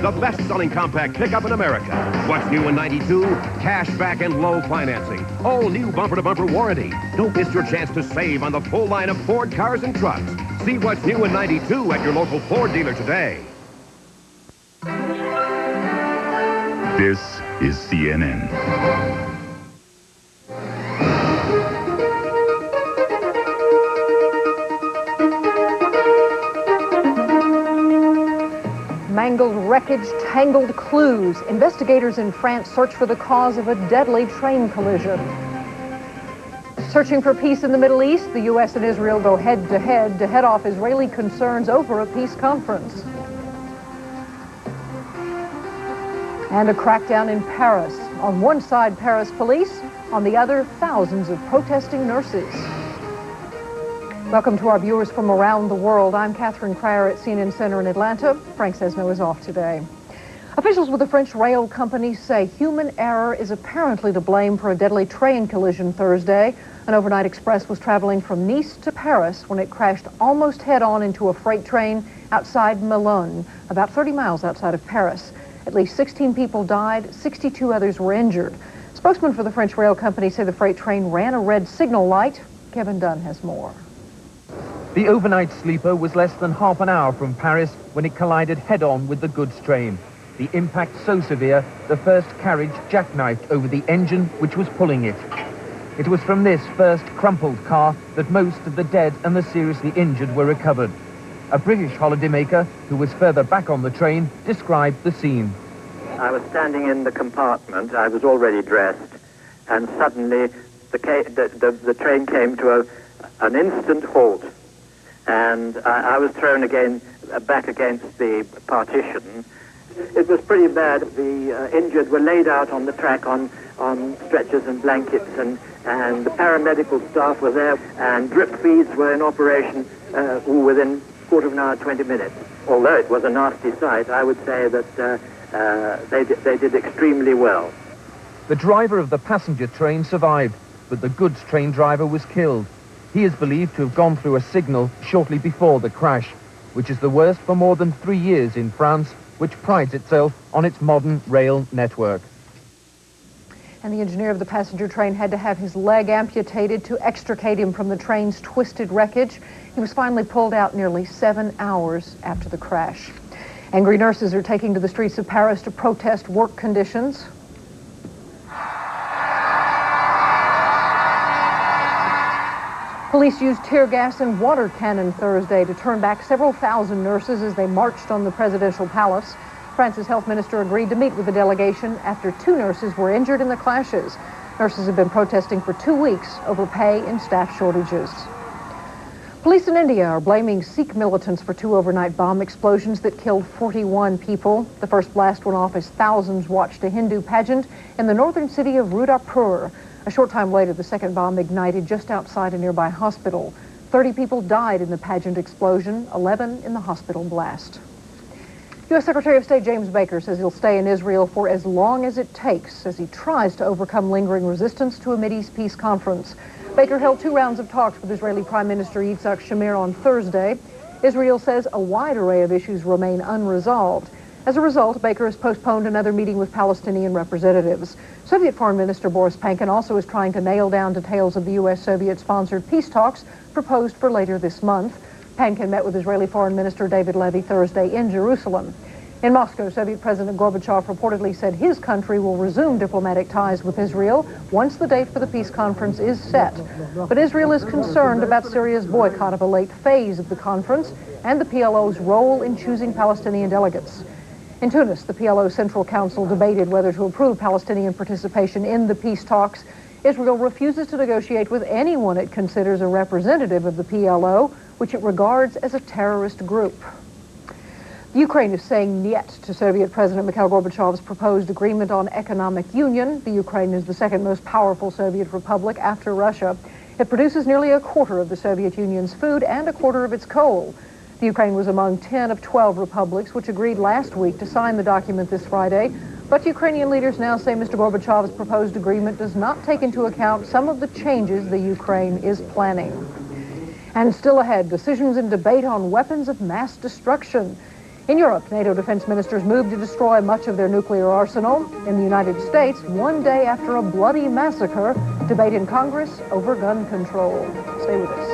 the best-selling compact pickup in America. What's new in 92? Cash back and low financing. All new bumper-to-bumper warranty. Don't miss your chance to save on the full line of Ford cars and trucks. See what's new in 92 at your local Ford dealer today. This is CNN. Mangled wreckage, tangled clues. Investigators in France search for the cause of a deadly train collision. Searching for peace in the Middle East, the U.S. and Israel go head-to-head to head off Israeli concerns over a peace conference. And a crackdown in Paris. On one side, Paris police. On the other, thousands of protesting nurses. Welcome to our viewers from around the world. I'm Catherine Crier at CNN Center in Atlanta. Frank Sesno is off today. Officials with the French rail company say human error is apparently to blame for a deadly train collision Thursday. An overnight express was traveling from Nice to Paris when it crashed almost head-on into a freight train outside Melun, about 30 miles outside of Paris. At least 16 people died, 62 others were injured. Spokesman for the French rail company say the freight train ran a red signal light. Kevin Dunn has more. The overnight sleeper was less than half an hour from Paris when it collided head-on with the goods train. The impact so severe, the first carriage jackknifed over the engine which was pulling it. It was from this first crumpled car that most of the dead and the seriously injured were recovered. A British holidaymaker who was further back on the train described the scene. I was standing in the compartment. I was already dressed, and suddenly the train came to an instant halt. And I was thrown again back against the partition. It was pretty bad. The injured were laid out on the track on stretchers and blankets, and the paramedical staff were there, and drip feeds were in operation within a quarter of an hour, 20 minutes. Although it was a nasty sight, I would say that they did extremely well. The driver of the passenger train survived, but the goods train driver was killed. He is believed to have gone through a signal shortly before the crash, which is the worst for more than 3 years in France, which prides itself on its modern rail network. And the engineer of the passenger train had to have his leg amputated to extricate him from the train's twisted wreckage. He was finally pulled out nearly 7 hours after the crash. Angry nurses are taking to the streets of Paris to protest work conditions. Police used tear gas and water cannon Thursday to turn back several thousand nurses as they marched on the presidential palace. France's health minister agreed to meet with the delegation after 2 nurses were injured in the clashes. Nurses have been protesting for 2 weeks over pay and staff shortages. Police in India are blaming Sikh militants for 2 overnight bomb explosions that killed 41 people. The first blast went off as thousands watched a Hindu pageant in the northern city of Rudapur. A short time later, the second bomb ignited just outside a nearby hospital. 30 people died in the pageant explosion, 11 in the hospital blast. U.S. Secretary of State James Baker says he'll stay in Israel for as long as it takes as he tries to overcome lingering resistance to a Mideast peace conference. Baker held 2 rounds of talks with Israeli Prime Minister Yitzhak Shamir on Thursday. Israel says a wide array of issues remain unresolved. As a result, Baker has postponed another meeting with Palestinian representatives. Soviet Foreign Minister Boris Pankin also is trying to nail down details of the U.S.-Soviet-sponsored peace talks proposed for later this month. Pankin met with Israeli Foreign Minister David Levy Thursday in Jerusalem. In Moscow, Soviet President Gorbachev reportedly said his country will resume diplomatic ties with Israel once the date for the peace conference is set. But Israel is concerned about Syria's boycott of a late phase of the conference and the PLO's role in choosing Palestinian delegates. In Tunis, the PLO Central Council debated whether to approve Palestinian participation in the peace talks. Israel refuses to negotiate with anyone it considers a representative of the PLO, which it regards as a terrorist group. Ukraine is saying niet to Soviet President Mikhail Gorbachev's proposed agreement on economic union. The Ukraine is the second most powerful Soviet republic after Russia. It produces nearly a quarter of the Soviet Union's food and a quarter of its coal. The Ukraine was among 10 of 12 republics which agreed last week to sign the document this Friday. But Ukrainian leaders now say Mr. Gorbachev's proposed agreement does not take into account some of the changes the Ukraine is planning. And still ahead, decisions and debate on weapons of mass destruction. In Europe, NATO defense ministers moved to destroy much of their nuclear arsenal. In the United States, one day after a bloody massacre, debate in Congress over gun control. Stay with us.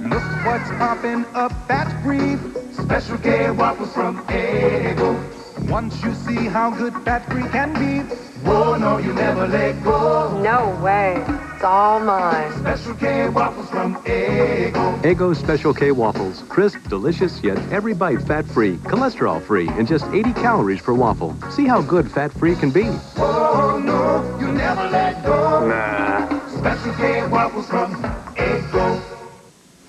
Look what's popping up, that's free. Special K waffles from Eggo. Once you see how good fat-free can be, whoa, no, you never let go. No way. It's all mine. Special K waffles from Eggo. Eggo Special K waffles. Crisp, delicious, yet every bite fat-free, cholesterol-free, and just 80 calories per waffle. See how good fat-free can be. Oh, no, you never let go. Nah. Special K waffles from Eggo.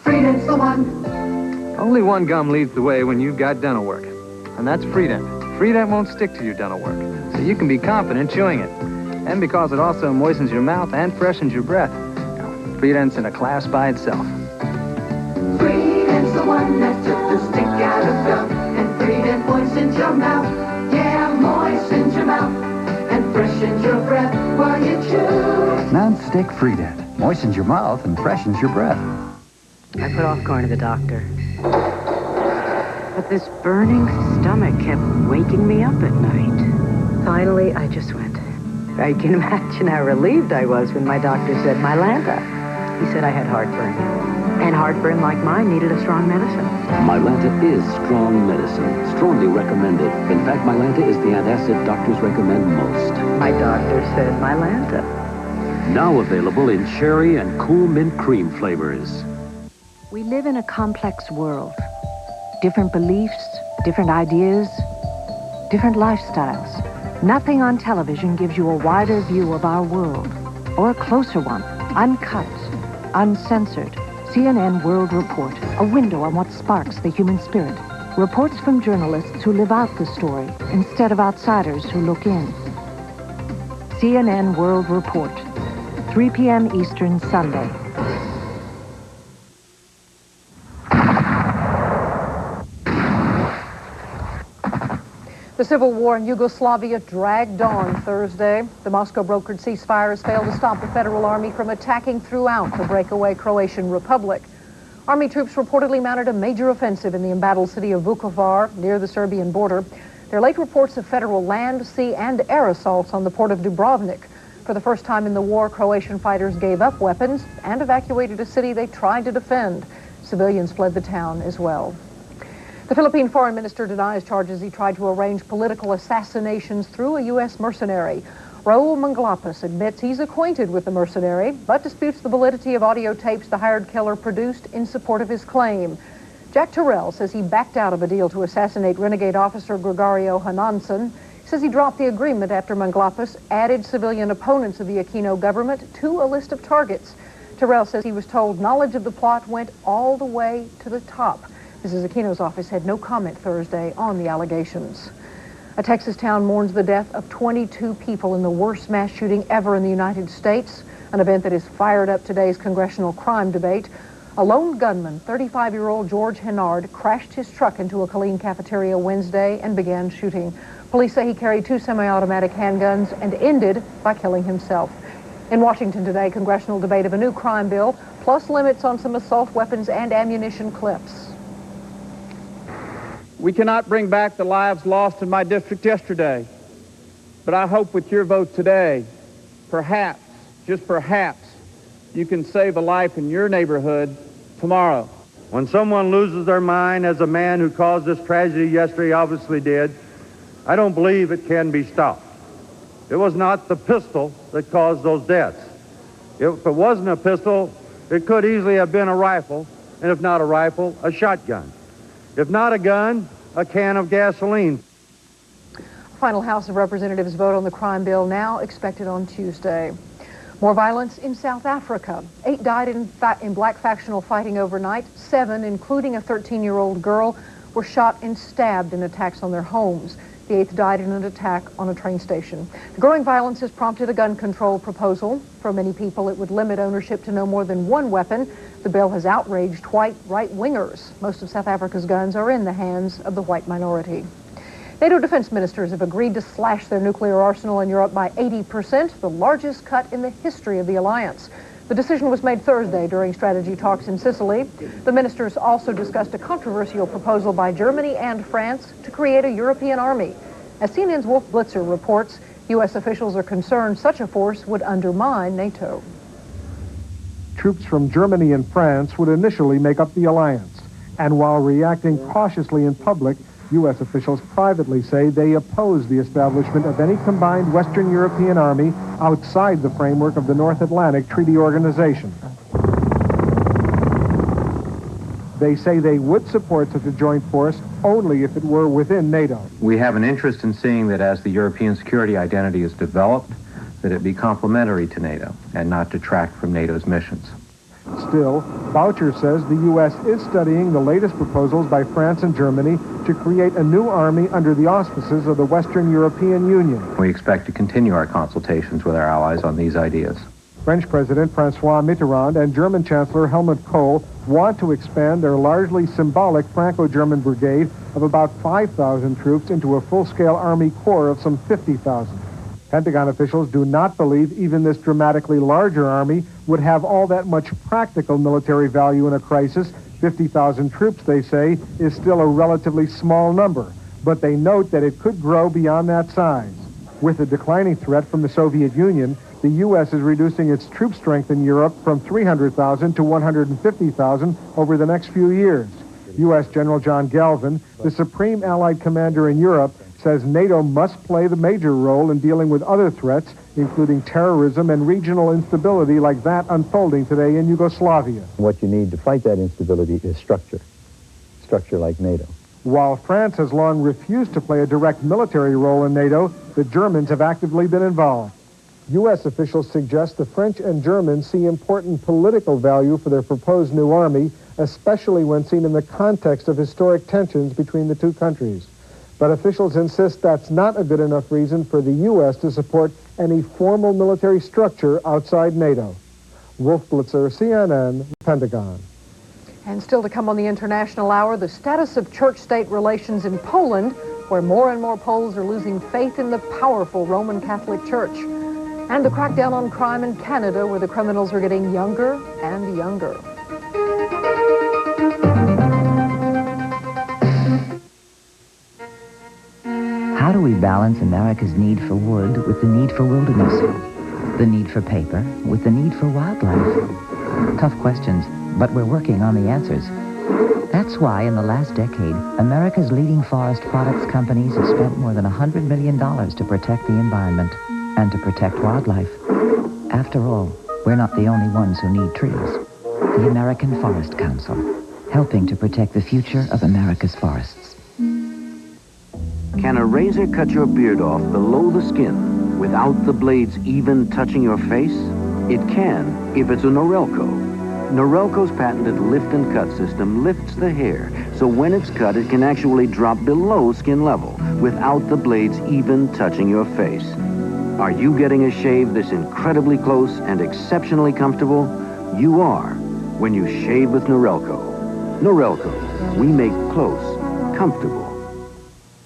Freedent's the one. Only one gum leads the way when you've got dental work, and that's Freedent. Freedent won't stick to your dental work, so you can be confident chewing it. And because it also moistens your mouth and freshens your breath, Freedent's in a class by itself. Freedent's the one that took the stick out of gum, and Freedent moistens your mouth. Yeah, moistens your mouth and freshens your breath while you chew. Non-stick Freedent moistens your mouth and freshens your breath. I put off going to the doctor. But this burning stomach kept waking me up at night. Finally, I just went. I can imagine how relieved I was when my doctor said, Mylanta. He said I had heartburn. And heartburn like mine needed a strong medicine. Mylanta is strong medicine. Strongly recommended. In fact, Mylanta is the antacid doctors recommend most. My doctor said Mylanta. Now available in cherry and cool mint cream flavors. We live in a complex world. Different beliefs, different ideas, different lifestyles. Nothing on television gives you a wider view of our world, or a closer one, uncut, uncensored. CNN World Report, a window on what sparks the human spirit. Reports from journalists who live out the story instead of outsiders who look in. CNN World Report, 3 p.m. Eastern, Sunday. The civil war in Yugoslavia dragged on Thursday. The Moscow-brokered ceasefire has failed to stop the federal army from attacking throughout the breakaway Croatian Republic. Army troops reportedly mounted a major offensive in the embattled city of Vukovar near the Serbian border. There are late reports of federal land, sea, and air assaults on the port of Dubrovnik. For the first time in the war, Croatian fighters gave up weapons and evacuated a city they tried to defend. Civilians fled the town as well. The Philippine foreign minister denies charges he tried to arrange political assassinations through a U.S. mercenary. Raul Manglapus admits he's acquainted with the mercenary, but disputes the validity of audio tapes the hired killer produced in support of his claim. Jack Terrell says he backed out of a deal to assassinate renegade officer Gregorio Hananson. He says he dropped the agreement after Manglapus added civilian opponents of the Aquino government to a list of targets. Terrell says he was told knowledge of the plot went all the way to the top. Mrs. Aquino's office had no comment Thursday on the allegations. A Texas town mourns the death of 22 people in the worst mass shooting ever in the United States, an event that has fired up today's congressional crime debate. A lone gunman, 35-year-old George Hennard, crashed his truck into a Killeen cafeteria Wednesday and began shooting. Police say he carried 2 semi-automatic handguns and ended by killing himself. In Washington today, congressional debate of a new crime bill, plus limits on some assault weapons and ammunition clips. We cannot bring back the lives lost in my district yesterday, but I hope with your vote today, perhaps, just perhaps, you can save a life in your neighborhood tomorrow. When someone loses their mind, as a man who caused this tragedy yesterday obviously did, I don't believe it can be stopped. It was not the pistol that caused those deaths. If it wasn't a pistol, it could easily have been a rifle, and if not a rifle, a shotgun. If not a gun, a can of gasoline. Final House of Representatives vote on the crime bill now expected on Tuesday. More violence in South Africa. 8 died in black factional fighting overnight. 7, including a 13-year-old girl, were shot and stabbed in attacks on their homes. The 8th died in an attack on a train station. The growing violence has prompted a gun control proposal. For many people, it would limit ownership to no more than 1 weapon. The bill has outraged white right-wingers. Most of South Africa's guns are in the hands of the white minority. NATO defense ministers have agreed to slash their nuclear arsenal in Europe by 80%, the largest cut in the history of the alliance. The decision was made Thursday during strategy talks in Sicily. The ministers also discussed a controversial proposal by Germany and France to create a European army. As CNN's Wolf Blitzer reports, U.S. officials are concerned such a force would undermine NATO. Troops from Germany and France would initially make up the alliance. And while reacting cautiously in public, U.S. officials privately say they oppose the establishment of any combined Western European army outside the framework of the North Atlantic Treaty Organization. They say they would support such a joint force only if it were within NATO. We have an interest in seeing that as the European security identity is developed, that it be complementary to NATO and not detract from NATO's missions. Still, Boucher says the U.S. is studying the latest proposals by France and Germany to create a new army under the auspices of the Western European Union. We expect to continue our consultations with our allies on these ideas. French President Francois Mitterrand and German Chancellor Helmut Kohl want to expand their largely symbolic Franco-German brigade of about 5,000 troops into a full-scale army corps of some 50,000. Pentagon officials do not believe even this dramatically larger army would have all that much practical military value in a crisis. 50,000 troops, they say, is still a relatively small number, but they note that it could grow beyond that size. With a declining threat from the Soviet Union, the U.S. is reducing its troop strength in Europe from 300,000 to 150,000 over the next few years. U.S. General John Galvin, the supreme Allied commander in Europe, says NATO must play the major role in dealing with other threats, including terrorism and regional instability like that unfolding today in Yugoslavia. What you need to fight that instability is structure like NATO. While France has long refused to play a direct military role in NATO, the Germans have actively been involved. U.S. officials suggest the French and Germans see important political value for their proposed new army, especially when seen in the context of historic tensions between the two countries. But officials insist that's not a good enough reason for the U.S. to support any formal military structure outside NATO. Wolf Blitzer, CNN, Pentagon. And still to come on the International Hour, the status of church-state relations in Poland, where more and more Poles are losing faith in the powerful Roman Catholic Church. And the crackdown on crime in Canada, where the criminals are getting younger and younger. How do we balance America's need for wood with the need for wilderness? The need for paper with the need for wildlife? Tough questions, but we're working on the answers. That's why in the last decade, America's leading forest products companies have spent more than $100 million to protect the environment and to protect wildlife. After all, we're not the only ones who need trees. The American Forest Council, helping to protect the future of America's forests. Can a razor cut your beard off below the skin without the blades even touching your face? It can if it's a Norelco. Norelco's patented lift and cut system lifts the hair, so when it's cut, it can actually drop below skin level without the blades even touching your face. Are you getting a shave this incredibly close and exceptionally comfortable? You are when you shave with Norelco. Norelco, we make close comfortable.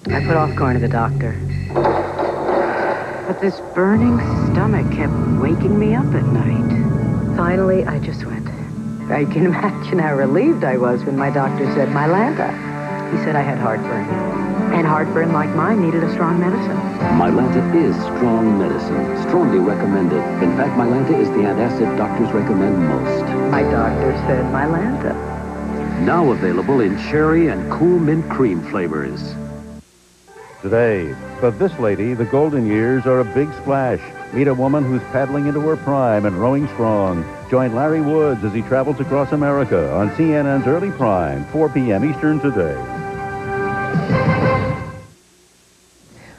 I put off going to the doctor. But this burning stomach kept waking me up at night. Finally, I just went. I can imagine how relieved I was when my doctor said, Mylanta. He said I had heartburn. And heartburn like mine needed a strong medicine. Mylanta is strong medicine, strongly recommended. In fact, Mylanta is the antacid doctors recommend most. My doctor said Mylanta. Now available in cherry and cool mint cream flavors. Today, for this lady, the golden years are a big splash. Meet a woman who's paddling into her prime and rowing strong. Join Larry Woods as he travels across America on CNN's Early Prime, 4 p.m. Eastern today.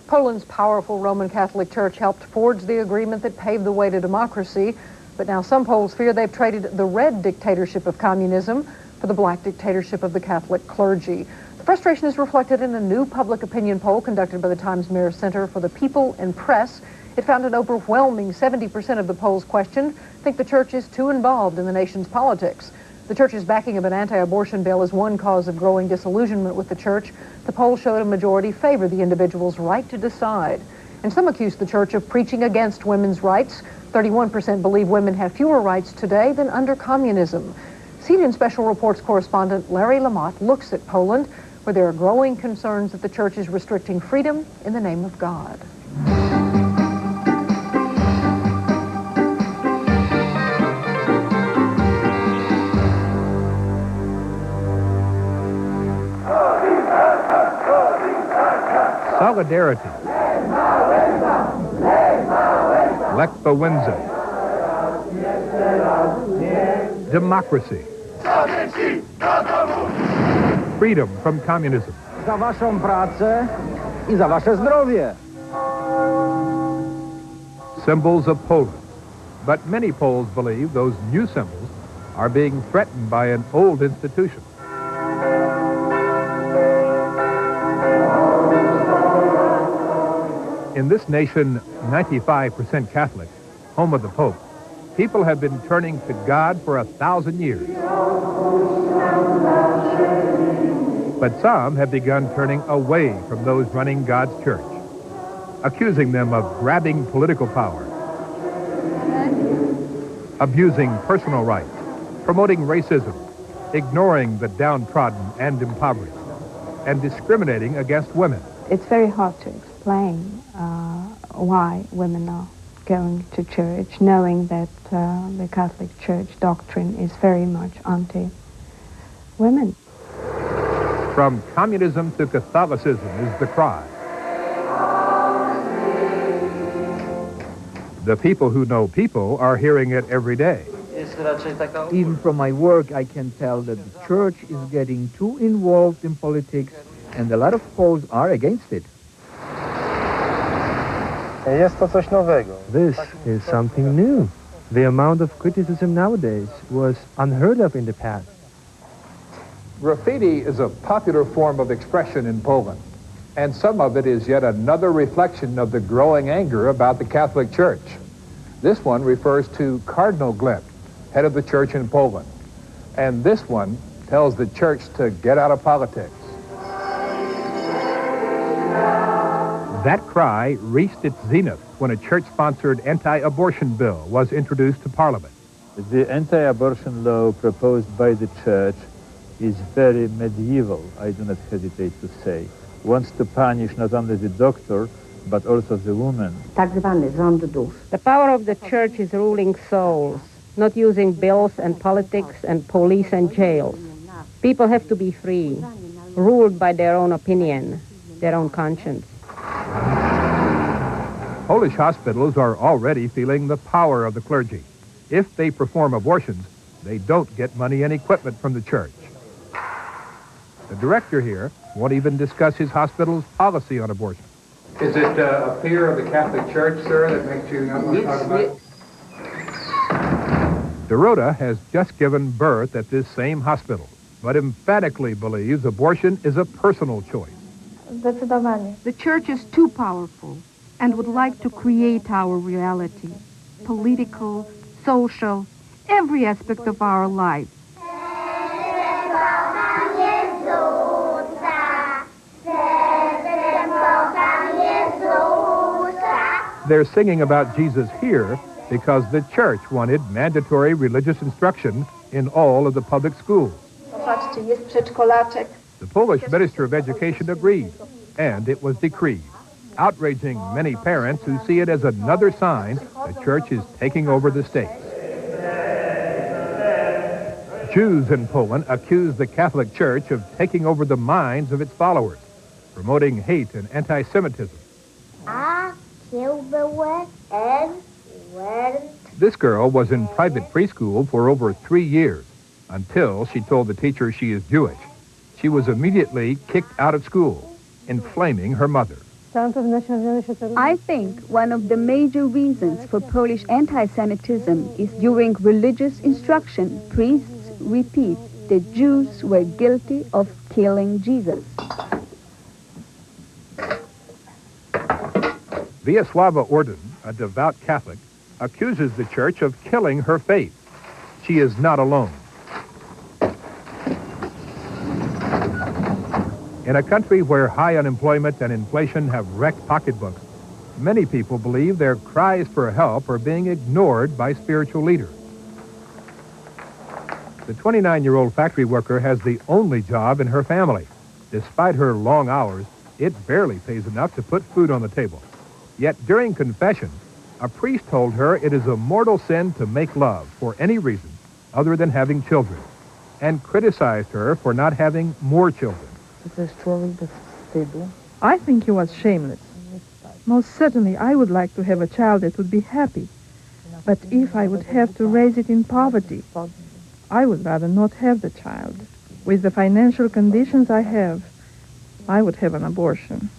Poland's powerful Roman Catholic Church helped forge the agreement that paved the way to democracy. But now some Poles fear they've traded the red dictatorship of communism for the black dictatorship of the Catholic clergy. Frustration is reflected in a new public opinion poll conducted by the Times-Mirror Center for the People and Press. It found an overwhelming 70% of the polls questioned think the church is too involved in the nation's politics. The church's backing of an anti-abortion bill is one cause of growing disillusionment with the church. The poll showed a majority favor the individual's right to decide. And some accuse the church of preaching against women's rights. 31% believe women have fewer rights today than under communism. CNN Special Reports correspondent Larry Lamott looks at Poland, where there are growing concerns that the church is restricting freedom in the name of God. Solidarity. Lech Wałęsa. Democracy. Freedom from communism. Za waszą pracę I za wasze zdrowie. Symbols of Poland. But many Poles believe those new symbols are being threatened by an old institution. In this nation, 95% Catholic, home of the Pope, people have been turning to God for 1,000 years. But some have begun turning away from those running God's church, accusing them of grabbing political power, abusing personal rights, promoting racism, ignoring the downtrodden and impoverished, and discriminating against women. It's very hard to explain why women are going to church, knowing that the Catholic Church doctrine is very much anti-women. From communism to Catholicism is the cry. The people who know people are hearing it every day. Even from my work, I can tell that the church is getting too involved in politics, and a lot of Poles are against it. This is something new. The amount of criticism nowadays was unheard of in the past. Graffiti is a popular form of expression in Poland, and some of it is yet another reflection of the growing anger about the Catholic Church. This one refers to Cardinal Gleb, head of the church in Poland, and this one tells the church to get out of politics. That cry reached its zenith when a church-sponsored anti-abortion bill was introduced to Parliament. The anti-abortion law proposed by the church is very medieval, I do not hesitate to say. Wants to punish not only the doctor, but also the woman. The power of the church is ruling souls, not using bills and politics and police and jails. People have to be free, ruled by their own opinion, their own conscience. Polish hospitals are already feeling the power of the clergy. If they perform abortions, they don't get money and equipment from the church. The director here won't even discuss his hospital's policy on abortion. Is it a fear of the Catholic Church, sir, that makes you not want to talk about it? Dorota has just given birth at this same hospital, but emphatically believes abortion is a personal choice. The church is too powerful and would like to create our reality, political, social, every aspect of our life. They're singing about Jesus here because the church wanted mandatory religious instruction in all of the public schools. The Polish Minister of Education agreed, and it was decreed, outraging many parents who see it as another sign the church is taking over the state. Jews in Poland accuse the Catholic Church of taking over the minds of its followers, promoting hate and anti-Semitism. This girl was in private preschool for over 3 years until she told the teacher she is Jewish. She was immediately kicked out of school, inflaming her mother. I think one of the major reasons for Polish anti-Semitism is during religious instruction, priests repeat the Jews were guilty of killing Jesus. Wiesława Orden, a devout Catholic, accuses the church of killing her faith. She is not alone. In a country where high unemployment and inflation have wrecked pocketbooks, Many people believe their cries for help are being ignored by spiritual leaders. The 29-year-old factory worker has the only job in her family. Despite her long hours, it barely pays enough to put food on the table. Yet during confession, a priest told her it is a mortal sin to make love for any reason other than having children, and criticized her for not having more children. I think he was shameless. Most certainly, I would like to have a child that would be happy. But if I would have to raise it in poverty, I would rather not have the child. With the financial conditions I have, I would have an abortion.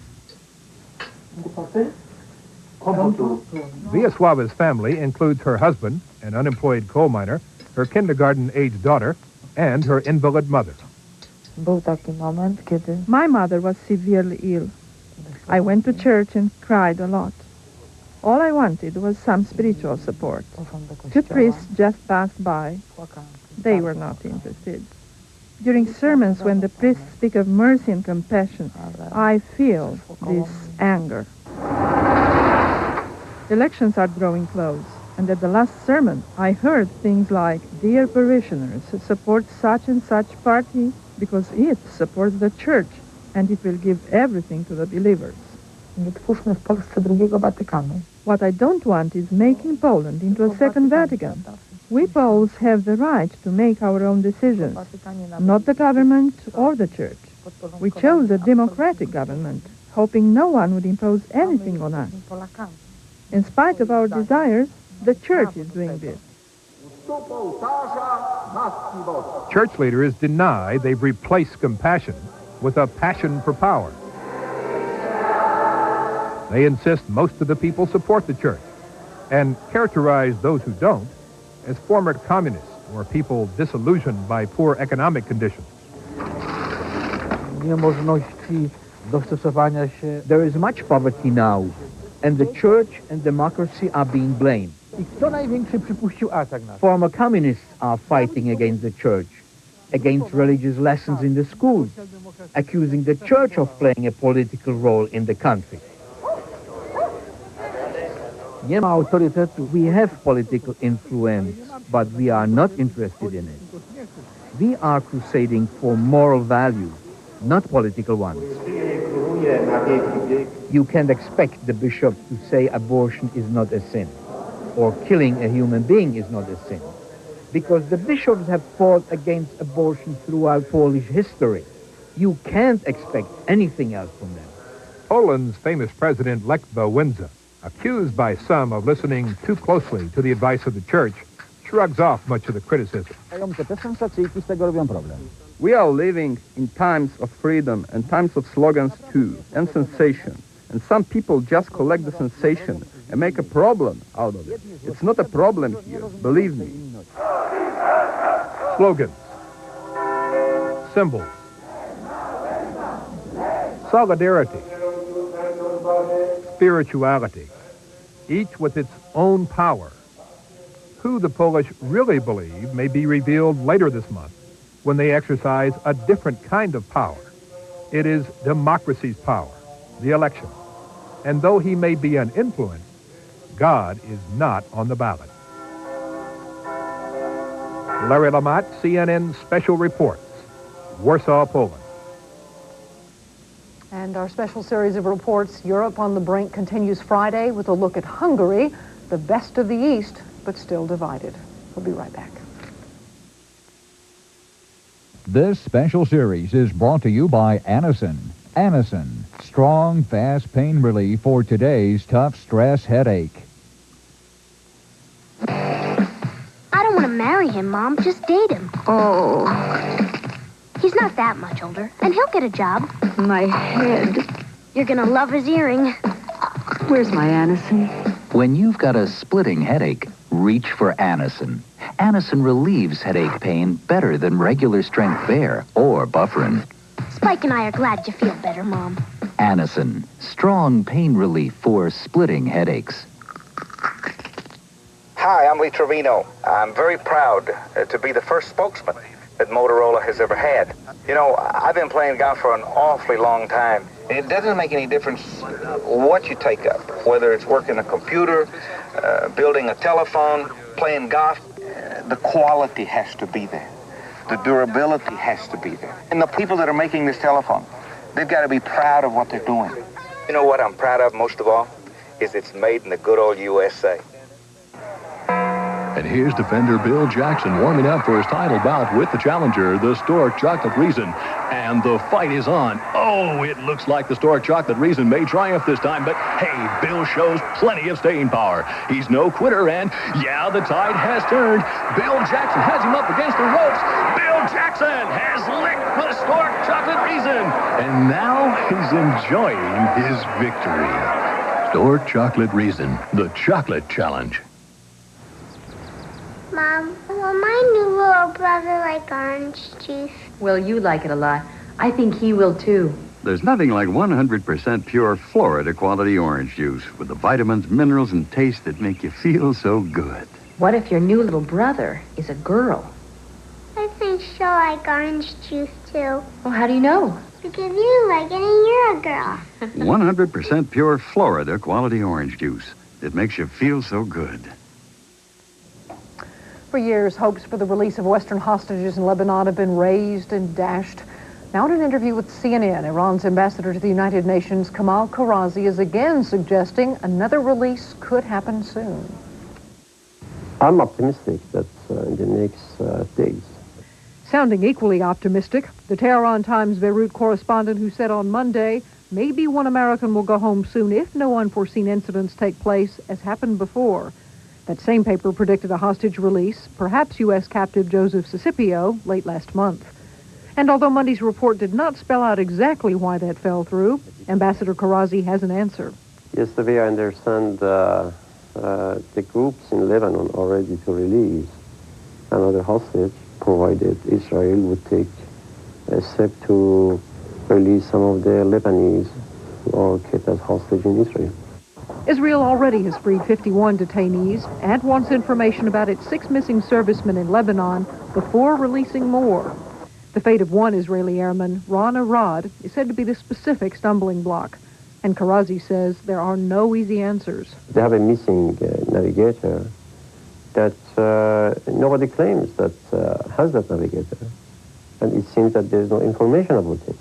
Villasuava's family includes her husband, an unemployed coal miner, her kindergarten-age daughter, and her invalid mother. My mother was severely ill. I went to church and cried a lot. All I wanted was some spiritual support. Two priests just passed by. They were not interested. During sermons, when the priests speak of mercy and compassion, I feel this anger. Elections are drawing close, and at the last sermon, I heard things like, "Dear parishioners, support such and such party because it supports the church, and it will give everything to the believers." What I don't want is making Poland into a second Vatican. We Poles have the right to make our own decisions, not the government or the church. We chose a democratic government, hoping no one would impose anything on us. In spite of our desires, the church is doing this. Church leaders deny they've replaced compassion with a passion for power. They insist most of the people support the church and characterize those who don't as former communists or people disillusioned by poor economic conditions. There is much poverty now, and the church and democracy are being blamed. Former communists are fighting against the church, against religious lessons in the schools, accusing the church of playing a political role in the country. We have political influence, but we are not interested in it. We are crusading for moral values, not political ones. You can't expect the bishop to say abortion is not a sin, or killing a human being is not a sin, because the bishops have fought against abortion throughout Polish history. You can't expect anything else from them. Poland's famous president, Lech Wałęsa, accused by some of listening too closely to the advice of the church, shrugs off much of the criticism. We are living in times of freedom and times of slogans too, and sensation. And some people just collect the sensation and make a problem out of it. It's not a problem here, believe me. Slogans, symbols, solidarity, spirituality, each with its own power. Who the Polish really believe may be revealed later this month when they exercise a different kind of power. It is democracy's power, the election. And though he may be an influence, God is not on the ballot. Larry Lamott, CNN Special Reports, Warsaw, Poland. And our special series of reports, Europe on the Brink, continues Friday with a look at Hungary, the best of the East, but still divided. We'll be right back. This special series is brought to you by Anacin. Anacin, strong, fast pain relief for today's tough stress headache. I don't want to marry him, Mom. Just date him. Oh. He's not that much older, and he'll get a job. My head. You're gonna love his earring. Where's my Anacin? When you've got a splitting headache, reach for Anacin. Anacin relieves headache pain better than regular strength Bear or Bufferin. Spike and I are glad you feel better, Mom. Anacin, strong pain relief for splitting headaches. Hi, I'm Lee Trevino. I'm very proud to be the first spokesman that Motorola has ever had. You know, I've been playing golf for an awfully long time. It doesn't make any difference what you take up, whether it's working a computer, building a telephone, playing golf. The quality has to be there. The durability has to be there. And the people that are making this telephone, they've got to be proud of what they're doing. You know what I'm proud of most of all? Is it's made in the good old USA. And here's defender Bill Jackson warming up for his title bout with the challenger, the Stork Chocolate Reason. And the fight is on. Oh, it looks like the Stork Chocolate Reason may triumph this time, but hey, Bill shows plenty of staying power. He's no quitter, and yeah, the tide has turned. Bill Jackson has him up against the ropes. Bill Jackson has licked the Stork Chocolate Reason, and now he's enjoying his victory. Stork Chocolate Reason, the chocolate challenge. Mom, will my new little brother like orange juice? Well, you like it a lot. I think he will, too. There's nothing like 100% pure Florida quality orange juice with the vitamins, minerals, and taste that make you feel so good. What if your new little brother is a girl? I think she'll like orange juice, too. Well, how do you know? Because you like it and you're a girl. 100% pure Florida quality orange juice. It makes you feel so good. For years, hopes for the release of Western hostages in Lebanon have been raised and dashed. Now in an interview with CNN, Iran's ambassador to the United Nations, Kamal Karazi, is again suggesting another release could happen soon. I'm optimistic that in the next days. Sounding equally optimistic, the Tehran Times Beirut correspondent who said on Monday, maybe one American will go home soon if no unforeseen incidents take place, as happened before. That same paper predicted a hostage release, perhaps U.S. captive Joseph Scipio, late last month. And although Monday's report did not spell out exactly why that fell through, Ambassador Karazi has an answer. Yesterday, I understand the groups in Lebanon are ready to release another hostage, provided Israel would take a step to release some of the Lebanese who are kept as hostage in Israel. Israel already has freed 51 detainees and wants information about its 6 missing servicemen in Lebanon before releasing more. The fate of one Israeli airman, Ron Arad, is said to be the specific stumbling block. And Karazi says there are no easy answers. They have a missing navigator that nobody claims that has that navigator. And it seems that there's no information about it.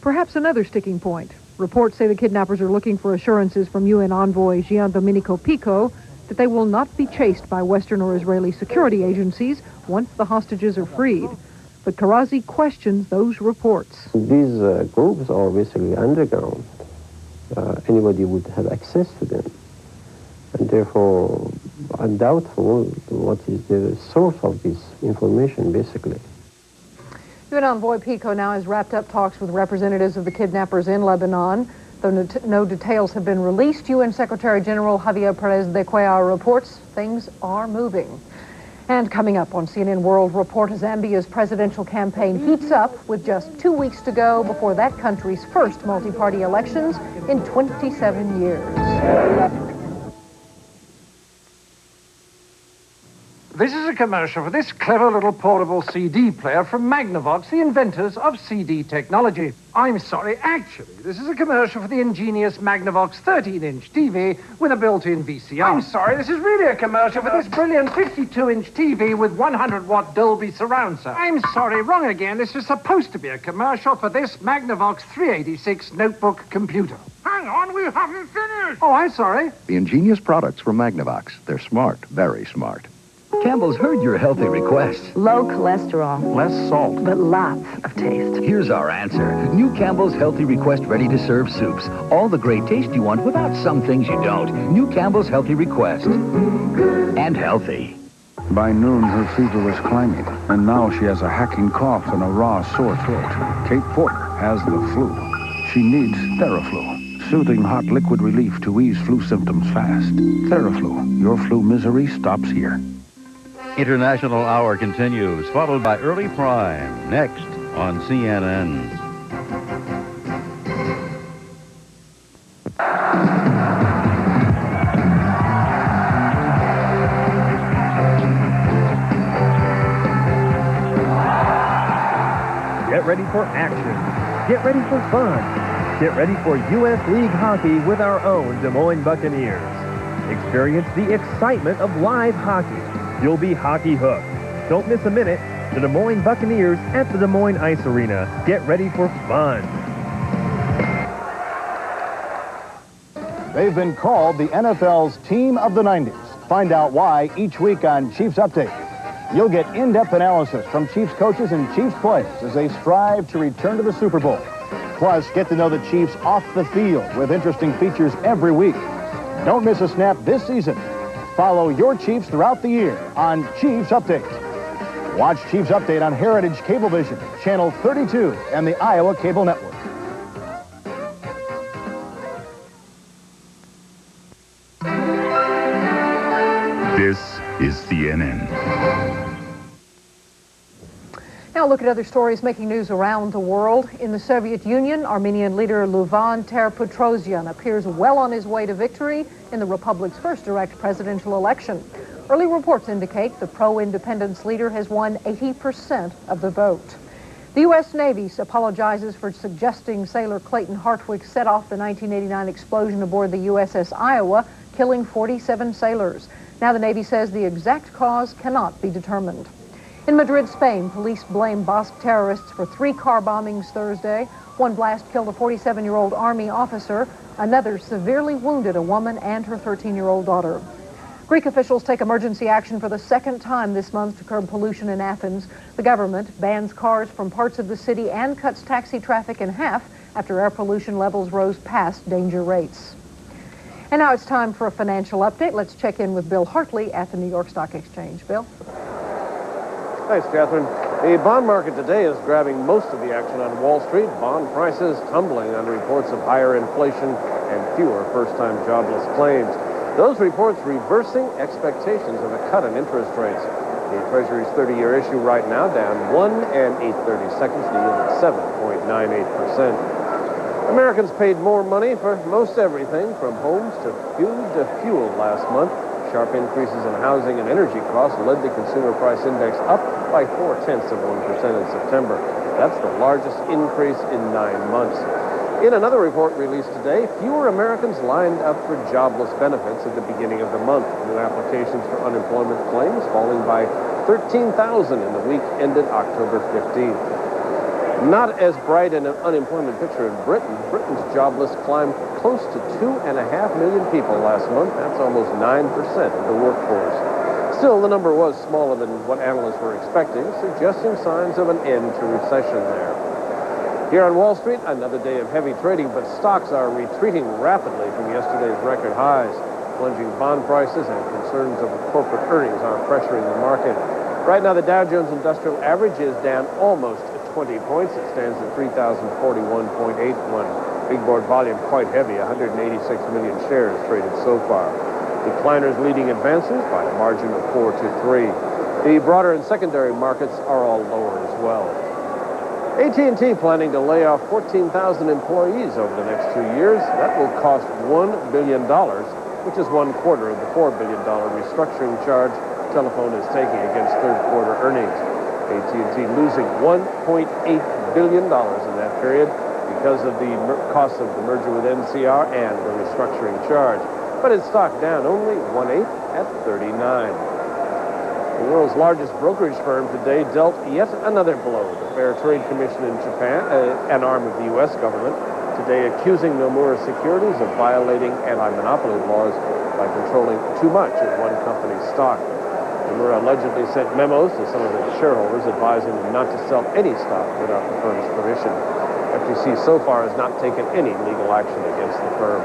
Perhaps another sticking point. Reports say the kidnappers are looking for assurances from UN envoy Gian Domenico Pico that they will not be chased by Western or Israeli security agencies once the hostages are freed. But Karazi questions those reports. These groups are basically underground. Anybody would have access to them. And therefore, I'm doubtful what is the source of this information, basically. UN envoy Pico now has wrapped up talks with representatives of the kidnappers in Lebanon. Though no details have been released, UN Secretary General Javier Perez de Cuellar reports things are moving. And coming up on CNN World Report, Zambia's presidential campaign heats up with just 2 weeks to go before that country's first multi-party elections in 27 years. This is a commercial for this clever little portable CD player from Magnavox, the inventors of CD technology. I'm sorry, actually, this is a commercial for the ingenious Magnavox 13-inch TV with a built-in VCR. I'm sorry, this is really a commercial for this brilliant 52-inch TV with 100-watt Dolby surround sound. I'm sorry, wrong again. This is supposed to be a commercial for this Magnavox 386 notebook computer. Hang on, we haven't finished. Oh, I'm sorry. The ingenious products from Magnavox. They're smart, very smart. Campbell's heard your healthy requests. Low cholesterol. Less salt. But lots of taste. Here's our answer. New Campbell's Healthy Request ready-to-serve soups. All the great taste you want without some things you don't. New Campbell's Healthy Request. And healthy. By noon, her fever was climbing, and now she has a hacking cough and a raw, sore throat. Kate Porter has the flu. She needs Theraflu, soothing hot liquid relief to ease flu symptoms fast. Theraflu, your flu misery stops here. International Hour continues, followed by Early Prime, next on CNN. Get ready for action. Get ready for fun. Get ready for U.S. League hockey with our own Des Moines Buccaneers. Experience the excitement of live hockey. You'll be hockey hooked. Don't miss a minute. The Des Moines Buccaneers at the Des Moines Ice Arena. Get ready for fun. They've been called the NFL's Team of the 90s. Find out why each week on Chiefs Update. You'll get in-depth analysis from Chiefs coaches and Chiefs players as they strive to return to the Super Bowl. Plus, get to know the Chiefs off the field with interesting features every week. Don't miss a snap this season. Follow your Chiefs throughout the year on Chiefs Update. Watch Chiefs Update on Heritage Cablevision, Channel 32, and the Iowa Cable Network. This is CNN. Now look at other stories making news around the world. In the Soviet Union, Armenian leader Louvan Ter-Petrosyan appears well on his way to victory in the republic's first direct presidential election. Early reports indicate the pro-independence leader has won 80% of the vote. The U.S. Navy apologizes for suggesting sailor Clayton Hartwig set off the 1989 explosion aboard the USS Iowa, killing 47 sailors. Now the Navy says the exact cause cannot be determined. In Madrid, Spain, police blame Basque terrorists for 3 car bombings Thursday. One blast killed a 47-year-old Army officer. Another severely wounded a woman and her 13-year-old daughter. Greek officials take emergency action for the second time this month to curb pollution in Athens. The government bans cars from parts of the city and cuts taxi traffic in half after air pollution levels rose past danger rates. And now it's time for a financial update. Let's check in with Bill Hartley at the New York Stock Exchange. Bill? Thanks, Catherine. The bond market today is grabbing most of the action on Wall Street. Bond prices tumbling on reports of higher inflation and fewer first-time jobless claims. Those reports reversing expectations of a cut in interest rates. The Treasury's 30-year issue right now down 1 8/32 to yield at 7.98%. Americans paid more money for most everything, from homes to food to fuel last month. Sharp increases in housing and energy costs led the Consumer Price Index up by 0.4% in September. That's the largest increase in 9 months. In another report released today, fewer Americans lined up for jobless benefits at the beginning of the month. New applications for unemployment claims falling by 13,000 in the week ended October 15th. Not as bright an unemployment picture in Britain. Britain's jobless climbed close to 2.5 million people last month. That's almost 9% of the workforce. Still, the number was smaller than what analysts were expecting, suggesting signs of an end to recession there. Here on Wall Street, another day of heavy trading, but stocks are retreating rapidly from yesterday's record highs. Plunging bond prices and concerns over corporate earnings are pressuring the market. Right now, the Dow Jones Industrial Average is down almost 20 points. It stands at 3,041.81. Big board volume quite heavy, 186 million shares traded so far. Decliners leading advances by a margin of 4 to 3. The broader and secondary markets are all lower as well. AT&T planning to lay off 14,000 employees over the next 2 years. That will cost $1 billion, which is 1/4 of the $4 billion restructuring charge Telephone is taking against third-quarter earnings. AT&T losing $1.8 billion in that period because of the cost of the merger with NCR and the restructuring charge. But its stock down only 1/8 at 39. The world's largest brokerage firm today dealt yet another blow. The Fair Trade Commission in Japan, an arm of the U.S. government, today accusing Nomura Securities of violating anti-monopoly laws by controlling too much of one company's stock. Nomura allegedly sent memos to some of its shareholders advising them not to sell any stock without the firm's permission. FTC so far has not taken any legal action against the firm.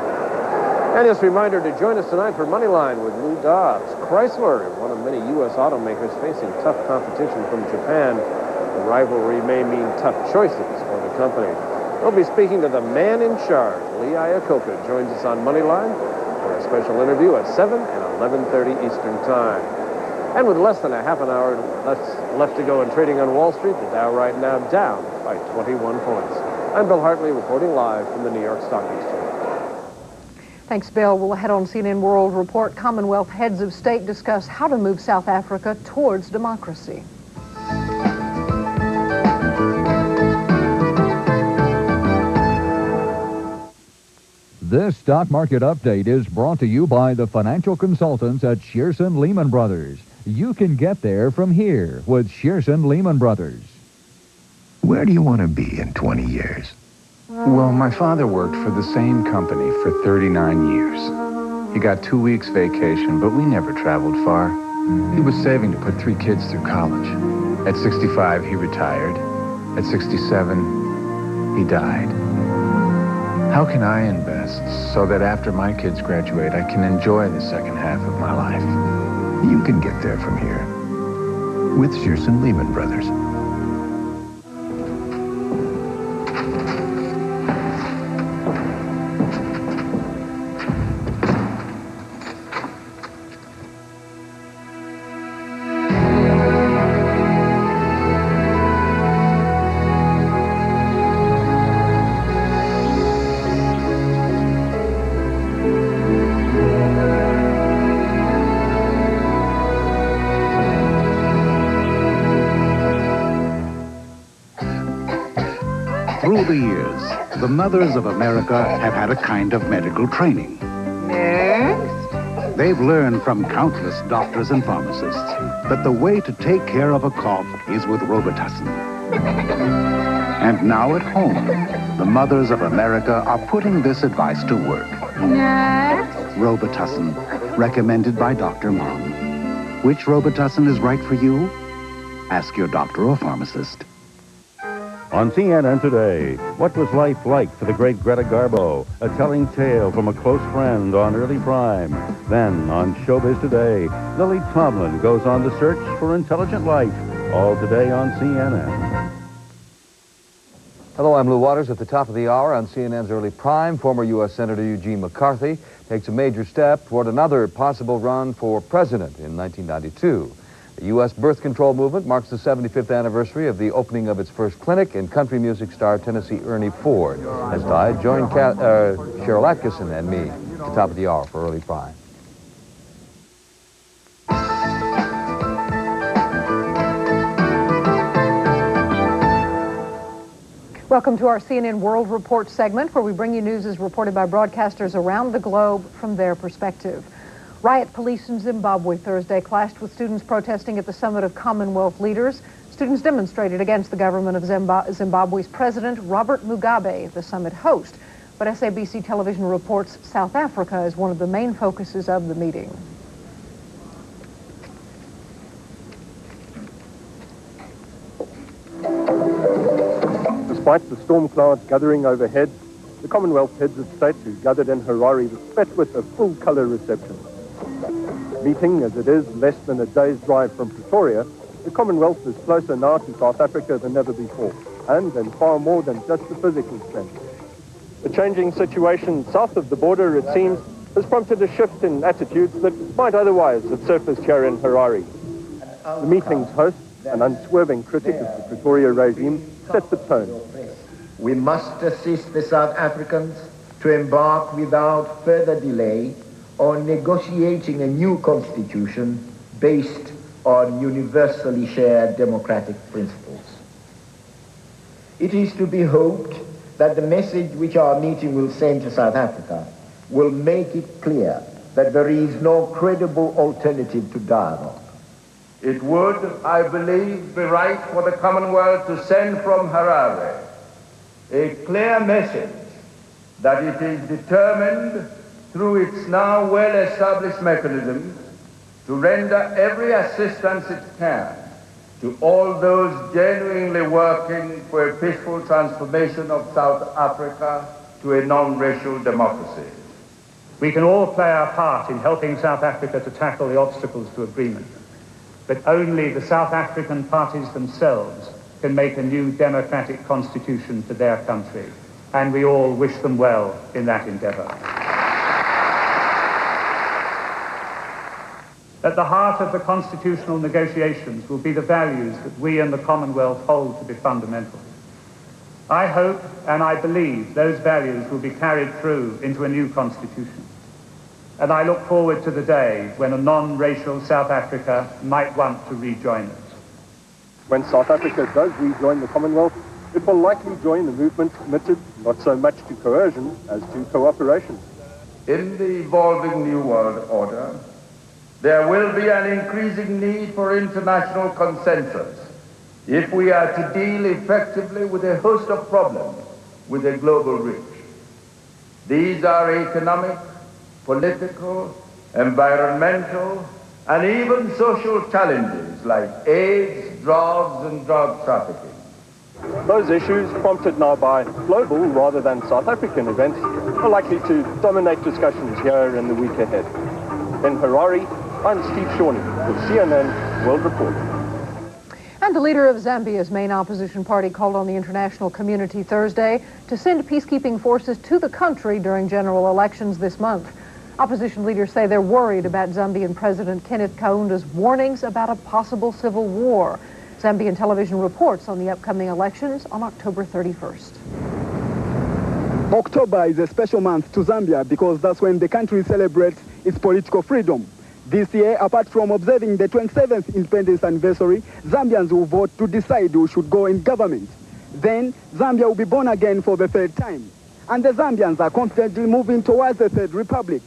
And just a reminder to join us tonight for Moneyline with Lou Dobbs. Chrysler, one of many U.S. automakers facing tough competition from Japan. The rivalry may mean tough choices for the company. We'll be speaking to the man in charge. Lee Iacocca joins us on Moneyline for a special interview at 7 and 11:30 Eastern Time. And with less than a half an hour left to go in trading on Wall Street, the Dow right now down by 21 points. I'm Bill Hartley reporting live from the New York Stock Exchange. Thanks, Bill. We'll head on CNN World Report. Commonwealth heads of state discuss how to move South Africa towards democracy. This stock market update is brought to you by the financial consultants at Shearson Lehman Brothers. You can get there from here with Shearson Lehman Brothers. Where do you want to be in 20 years? Well, my father worked for the same company for 39 years. He got 2 weeks vacation, but we never traveled far. He was saving to put 3 kids through college. At 65, he retired. At 67, he died. How can I invest so that after my kids graduate, I can enjoy the second half of my life? You can get there from here with Shearson Lehman Brothers. Through the years, the mothers of America have had a kind of medical training. Next. They've learned from countless doctors and pharmacists that the way to take care of a cough is with Robitussin. And now at home, the mothers of America are putting this advice to work. Next. Robitussin, recommended by Dr. Mom. Which Robitussin is right for you? Ask your doctor or pharmacist. On CNN today, what was life like for the great Greta Garbo? A telling tale from a close friend on Early Prime. Then on Showbiz Today, Lily Tomlin goes on the search for intelligent life. All today on CNN. Hello, I'm Lou Waters. At the top of the hour on CNN's Early Prime, former U.S. Senator Eugene McCarthy takes a major step toward another possible run for president in 1992. The U.S. birth control movement marks the 75th anniversary of the opening of its first clinic, and country music star Tennessee Ernie Ford has died. Join Cheryl Atkinson and me at the top of the hour for Early Prime. Welcome to our CNN World Report segment, where we bring you news as reported by broadcasters around the globe from their perspective. Riot police in Zimbabwe Thursday clashed with students protesting at the Summit of Commonwealth Leaders. Students demonstrated against the government of Zimbabwe's President Robert Mugabe, the summit host. But SABC television reports South Africa is one of the main focuses of the meeting. Despite the storm clouds gathering overhead, the Commonwealth heads of state who gathered in Harare was met with a full-colour reception. Meeting as it is less than a day's drive from Pretoria, the Commonwealth is closer now to South Africa than ever before, and in far more than just the physical sense. The changing situation south of the border, it seems, has prompted a shift in attitudes that might otherwise have surfaced here in Harare. The meeting's host, an unswerving critic of the Pretoria regime, set the tone. We must assist the South Africans to embark without further delay on negotiating a new constitution based on universally shared democratic principles. It is to be hoped that the message which our meeting will send to South Africa will make it clear that there is no credible alternative to dialogue. It would, I believe, be right for the Commonwealth to send from Harare a clear message that it is determined through its now well-established mechanisms to render every assistance it can to all those genuinely working for a peaceful transformation of South Africa to a non-racial democracy. We can all play our part in helping South Africa to tackle the obstacles to agreement, but only the South African parties themselves can make a new democratic constitution for their country, and we all wish them well in that endeavour. At the heart of the constitutional negotiations will be the values that we and the Commonwealth hold to be fundamental. I hope and I believe those values will be carried through into a new constitution. And I look forward to the day when a non-racial South Africa might want to rejoin us. When South Africa does rejoin the Commonwealth, It will likely join the movement committed not so much to coercion as to cooperation. In the evolving New World Order, there will be an increasing need for international consensus if we are to deal effectively with a host of problems with a global reach. These are economic, political, environmental, and even social challenges like AIDS, drugs, and drug trafficking. Those issues, prompted now by global rather than South African events, are likely to dominate discussions here in the week ahead. In Harare, I'm Steve Shawnee with CNN World Report. And the leader of Zambia's main opposition party called on the international community Thursday to send peacekeeping forces to the country during general elections this month. Opposition leaders say they're worried about Zambian President Kenneth Kaunda's warnings about a possible civil war. Zambian television reports on the upcoming elections on October 31st. October is a special month to Zambia because that's when the country celebrates its political freedom. This year, apart from observing the 27th independence anniversary, Zambians will vote to decide who should go in government. Then, Zambia will be born again for the third time. And the Zambians are confidently moving towards the third republic.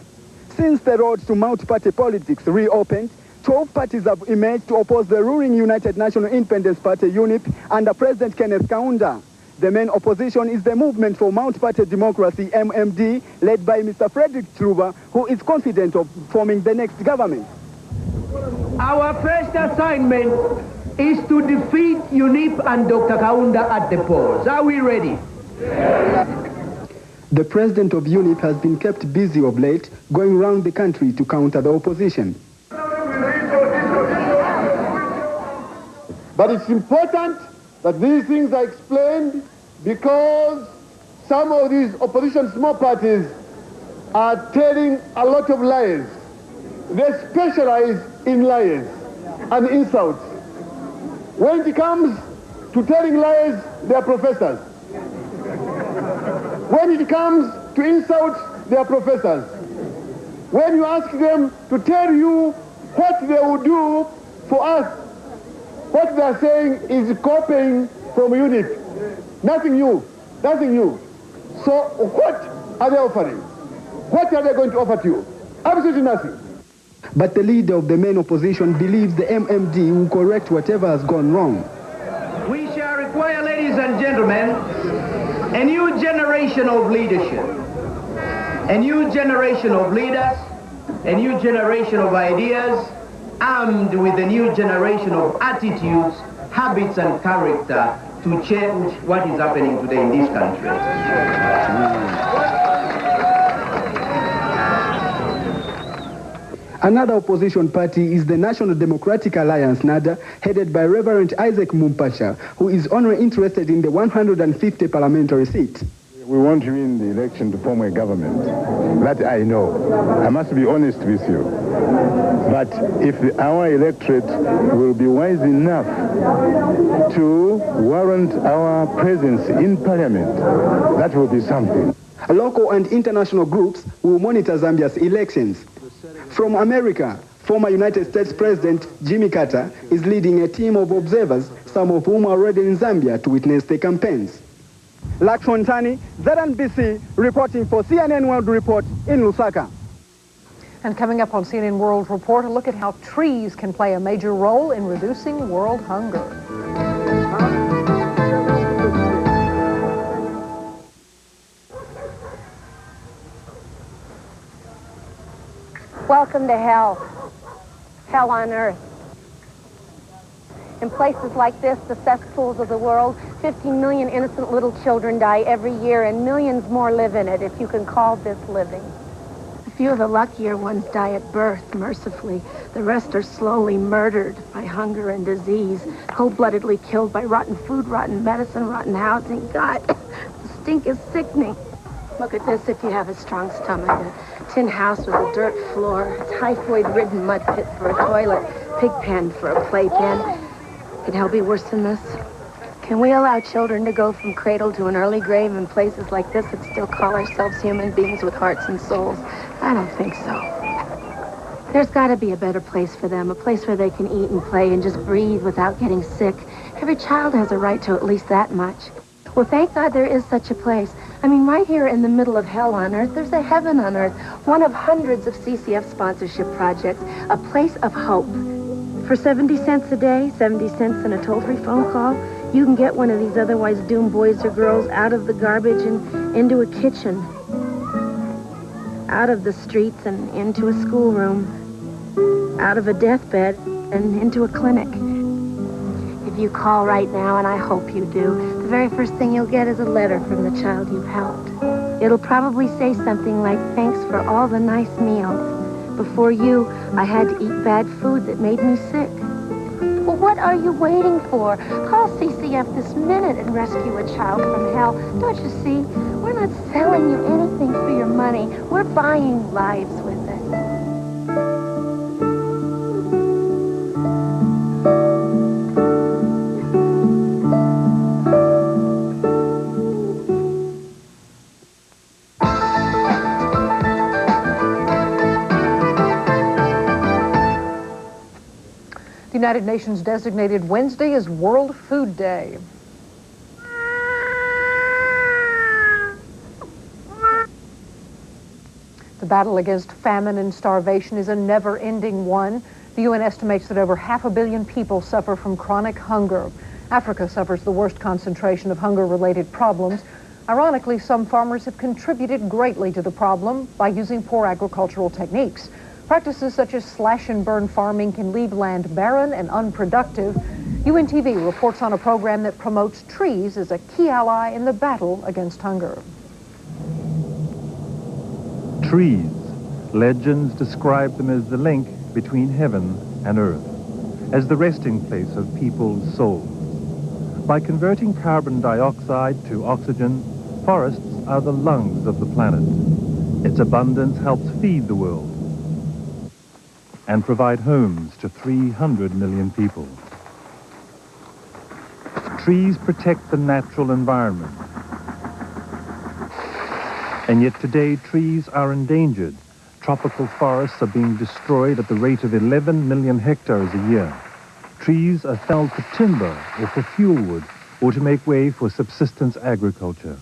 Since the road to multi-party politics reopened, 12 parties have emerged to oppose the ruling United National Independence Party, UNIP, under President Kenneth Kaunda. The main opposition is the Movement for Multi-Party Democracy, MMD, led by Mr. Frederick Truba, who is confident of forming the next government. Our first assignment is to defeat UNIP and Dr. Kaunda at the polls. Are we ready? The president of UNIP has been kept busy of late, going around the country to counter the opposition. But it's important that these things are explained because some of these opposition small parties are telling a lot of lies. They specialize in lies and insults. When it comes to telling lies, they are professors. When it comes to insults, they are professors. When you ask them to tell you what they will do for us, what they are saying is copying from UNIP. Nothing new. Nothing new. So what are they offering? What are they going to offer to you? Absolutely nothing. But the leader of the main opposition believes the MMD will correct whatever has gone wrong. We shall require, ladies and gentlemen, a new generation of leadership, a new generation of leaders, a new generation of ideas, armed with a new generation of attitudes, habits, and character to change what is happening today in this country. Another opposition party is the National Democratic Alliance, NADA, headed by Reverend Isaac Mumpasha, who is only interested in the 150 parliamentary seat. We want to win the election to form a government. That I know. I must be honest with you. But if our electorate will be wise enough to warrant our presence in parliament, that will be something. Local and international groups will monitor Zambia's elections. From America, former United States President Jimmy Carter is leading a team of observers, some of whom are already in Zambia to witness the campaigns. Lakshmontani, ZNBC, reporting for CNN World Report in Lusaka. And coming up on CNN World Report, a look at how trees can play a major role in reducing world hunger. Welcome to hell. Hell on earth. In places like this, the cesspools of the world, 15 million innocent little children die every year, and millions more live in it, if you can call this living. A few of the luckier ones die at birth, mercifully. The rest are slowly murdered by hunger and disease, cold-bloodedly killed by rotten food, rotten medicine, rotten housing. God, the stink is sickening. Look at this if you have a strong stomach. A tin house with a dirt floor, a typhoid-ridden mud pit for a toilet, pig pen for a playpen. Could hell be worse than this? Can we allow children to go from cradle to an early grave in places like this and still call ourselves human beings with hearts and souls? I don't think so. There's got to be a better place for them, a place where they can eat and play and just breathe without getting sick. Every child has a right to at least that much. Well, thank God there is such a place. I mean, right here in the middle of hell on earth, there's a heaven on earth. One of hundreds of CCF sponsorship projects, a place of hope. For 70 cents a day, 70 cents and a toll-free phone call, you can get one of these otherwise doomed boys or girls out of the garbage and into a kitchen. Out of the streets and into a schoolroom. Out of a deathbed and into a clinic. If you call right now, and I hope you do, the very first thing you'll get is a letter from the child you've helped. It'll probably say something like, thanks for all the nice meals. Before you, I had to eat bad food that made me sick. Well, what are you waiting for? Call CCF this minute and rescue a child from hell. Don't you see? We're not selling you anything for your money. We're buying lives with it. The United Nations designated Wednesday as World Food Day. The battle against famine and starvation is a never-ending one. The UN estimates that over 500 million people suffer from chronic hunger. Africa suffers the worst concentration of hunger-related problems. Ironically, some farmers have contributed greatly to the problem by using poor agricultural techniques. Practices such as slash-and-burn farming can leave land barren and unproductive. UNTV reports on a program that promotes trees as a key ally in the battle against hunger. Trees. Legends describe them as the link between heaven and earth, as the resting place of people's souls. By converting carbon dioxide to oxygen, forests are the lungs of the planet. Its abundance helps feed the world and provide homes to 300 million people. Trees protect the natural environment. And yet today, trees are endangered. Tropical forests are being destroyed at the rate of 11 million hectares a year. Trees are felled for timber or for fuel wood or to make way for subsistence agriculture.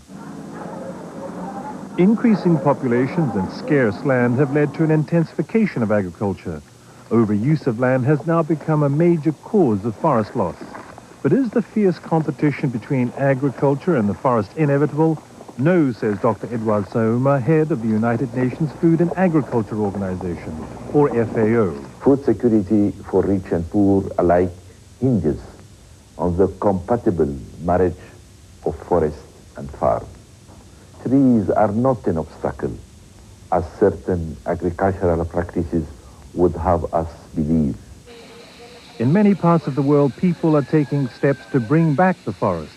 Increasing populations and scarce land have led to an intensification of agriculture. Overuse of land has now become a major cause of forest loss. But is the fierce competition between agriculture and the forest inevitable? No, says Dr. Edward Sauma, head of the United Nations Food and Agriculture Organization, or FAO. Food security for rich and poor alike hinges on the compatible marriage of forest and farm. Trees are not an obstacle, as certain agricultural practices would have us believe. In many parts of the world, people are taking steps to bring back the forests.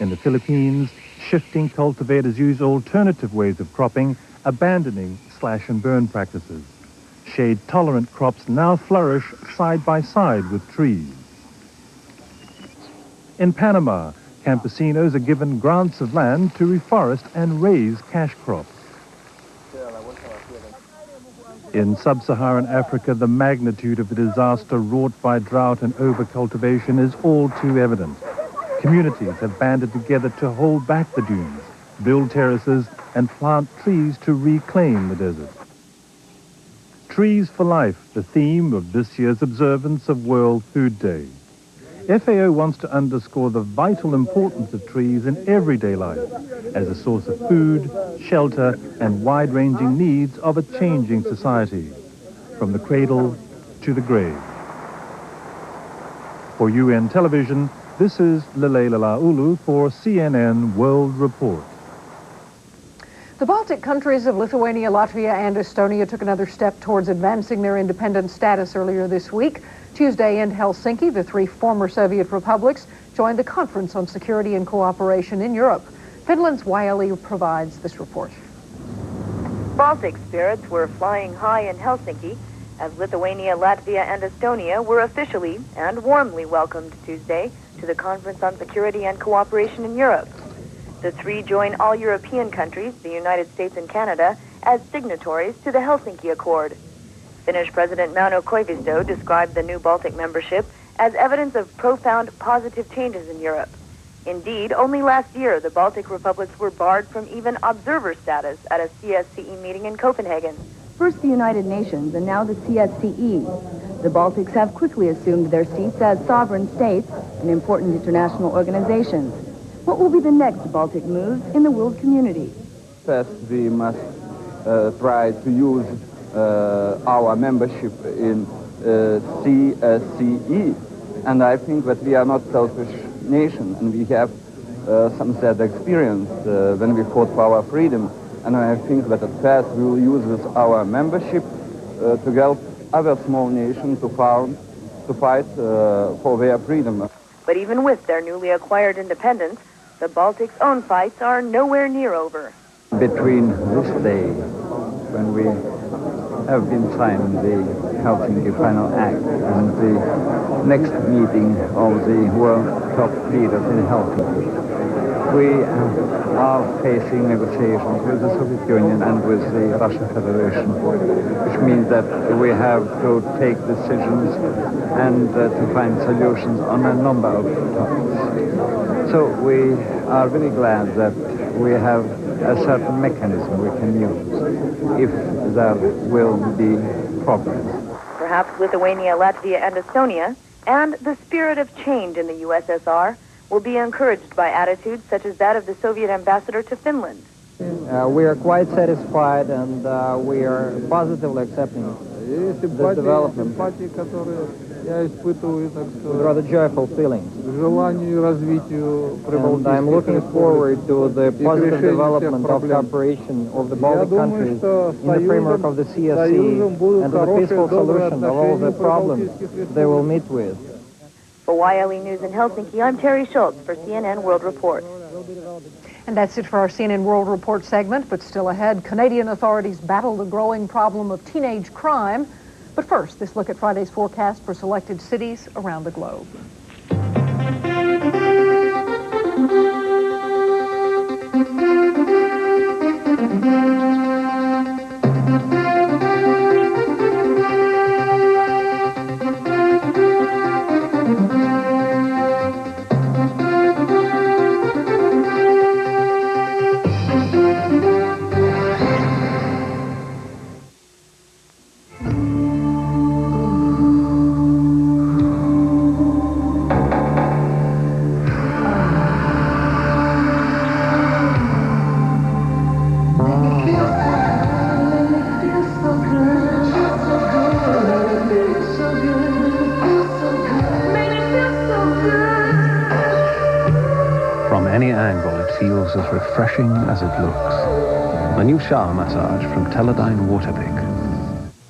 In the Philippines, shifting cultivators use alternative ways of cropping, abandoning slash-and-burn practices. Shade-tolerant crops now flourish side by side with trees. In Panama, campesinos are given grants of land to reforest and raise cash crops. In sub-Saharan Africa, the magnitude of the disaster wrought by drought and overcultivation is all too evident. Communities have banded together to hold back the dunes, build terraces, and plant trees to reclaim the desert. Trees for Life, the theme of this year's observance of World Food Day. FAO wants to underscore the vital importance of trees in everyday life as a source of food, shelter, and wide-ranging needs of a changing society, from the cradle to the grave. For UN Television, this is Lele Lalaulu for CNN World Report. The Baltic countries of Lithuania, Latvia, and Estonia took another step towards advancing their independent status earlier this week. Tuesday in Helsinki, the three former Soviet republics joined the Conference on Security and Cooperation in Europe. Finland's Wiley provides this report. Baltic spirits were flying high in Helsinki as Lithuania, Latvia, and Estonia were officially and warmly welcomed Tuesday to the Conference on Security and Cooperation in Europe. The three join all European countries, the United States and Canada, as signatories to the Helsinki Accord. Finnish President Mauno Koivisto described the new Baltic membership as evidence of profound positive changes in Europe. Indeed, only last year, the Baltic republics were barred from even observer status at a CSCE meeting in Copenhagen. First the United Nations and now the CSCE. The Baltics have quickly assumed their seats as sovereign states in important international organizations. What will be the next Baltic move in the world community? First, we must try to use our membership in CSCE. And I think that we are not selfish nation, and we have some sad experience when we fought for our freedom. And I think that at first we will use this, our membership to help other small nations to fight for their freedom. But even with their newly acquired independence, the Baltic's own fights are nowhere near over. Between this day, when we have been signed the Helsinki Final Act, and the next meeting of the world top leaders in Helsinki, we are facing negotiations with the Soviet Union and with the Russian Federation, which means that we have to take decisions and to find solutions on a number of topics. So we are very glad that we have a certain mechanism we can use if there will be problems. Perhaps Lithuania, Latvia, and Estonia, and the spirit of change in the USSR will be encouraged by attitudes such as that of the Soviet ambassador to Finland. We are quite satisfied and we are positively accepting this development with rather joyful feelings. And I'm looking forward to the positive development of cooperation of the Baltic countries in the framework of the CSCE and to the peaceful solution of all the problems they will meet with. For YLE News in Helsinki, I'm Terry Schultz for CNN World Report. And that's it for our CNN World Report segment, but still ahead, Canadian authorities battle the growing problem of teenage crime. But first, this look at Friday's forecast for selected cities around the globe. Feels as refreshing as it looks. The new shower massage from Teledyne Waterpik.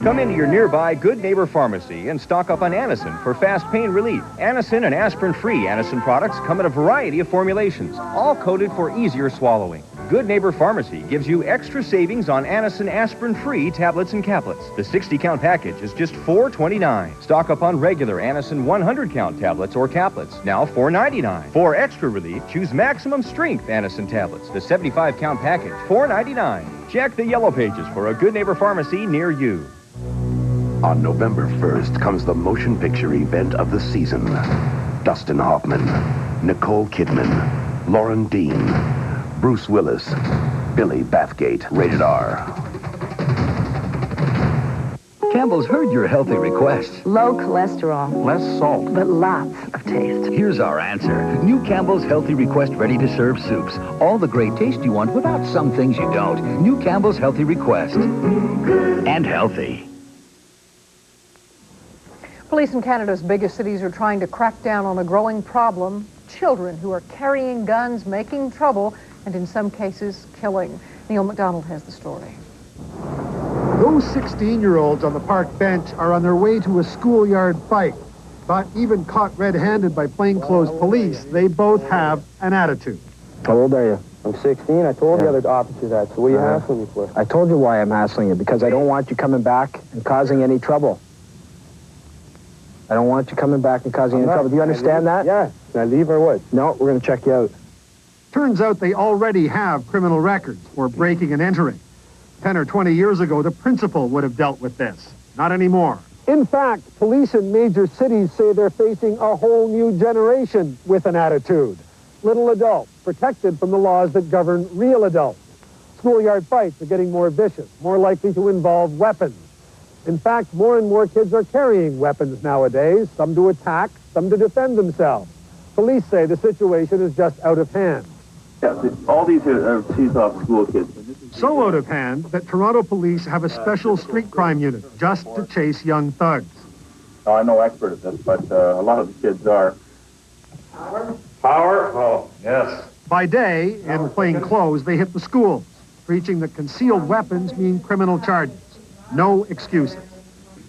Come into your nearby Good Neighbor Pharmacy and stock up on Anacin for fast pain relief. Anacin and aspirin-free Anacin products come in a variety of formulations, all coated for easier swallowing. Good Neighbor Pharmacy gives you extra savings on Anacin aspirin-free tablets and caplets. The 60-count package is just $4.29. Stock up on regular Anacin 100-count tablets or caplets, now $4.99. For extra relief, choose Maximum Strength Anacin tablets. The 75-count package, $4.99. Check the yellow pages for a Good Neighbor Pharmacy near you. On November 1st comes the motion picture event of the season. Dustin Hoffman, Nicole Kidman, Lauren Dean, Bruce Willis, Billy Bathgate, rated R. Campbell's heard your healthy request. Low cholesterol. Less salt. But lots of taste. Here's our answer. New Campbell's Healthy Request ready-to-serve soups. All the great taste you want without some things you don't. New Campbell's Healthy Request. And healthy. Police in Canada's biggest cities are trying to crack down on a growing problem. Children who are carrying guns, making trouble, and in some cases, killing. Neil McDonald has the story. Those 16-year-olds on the park bench are on their way to a schoolyard fight. But even caught red-handed by plainclothes police, they both have an attitude. How old are you? I'm 16. I told the other officer that. So what are you hassling me for? I told you why I'm hassling you. Because I don't want you coming back and causing any trouble. I don't want you coming back and causing any trouble. Do you understand that? Yeah. Can I leave or what? No, we're going to check you out. Turns out they already have criminal records for breaking and entering. 10 or 20 years ago, the principal would have dealt with this. Not anymore. In fact, police in major cities say they're facing a whole new generation with an attitude. little adults, protected from the laws that govern real adults. Schoolyard fights are getting more vicious, more likely to involve weapons. In fact, more and more kids are carrying weapons nowadays, some to attack, some to defend themselves. Police say the situation is just out of hand. Yeah, all these are seized off school kids. So out of hand that Toronto police have a special street crime unit just to chase young thugs. Oh, I'm no expert at this, but a lot of the kids are. Power? Oh, yes. By day, in plain clothes, they hit the schools, preaching that concealed weapons mean criminal charges. No excuses.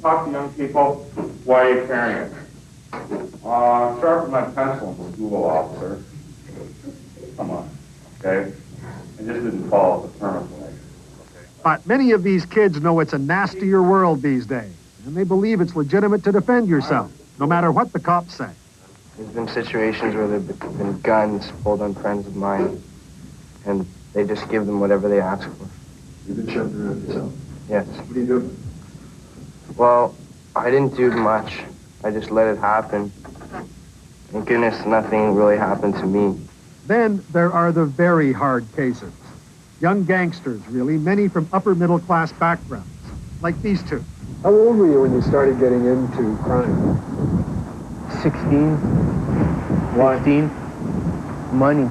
Talk to young people. Why are you carrying it? Sharpen my pencil, school officer. Come on, okay? I just didn't follow the permit. But many of these kids know it's a nastier world these days, and they believe it's legitimate to defend yourself, no matter what the cops say. There's been situations where there have been guns pulled on friends of mine, and they just give them whatever they ask for. You've been shoved around yourself? Yes. What do you do? Well, I didn't do much. I just let it happen. Thank goodness nothing really happened to me. Then there are the very hard cases. Young gangsters, really, many from upper middle class backgrounds, like these two. How old were you when you started getting into crime? 16. 15. Money.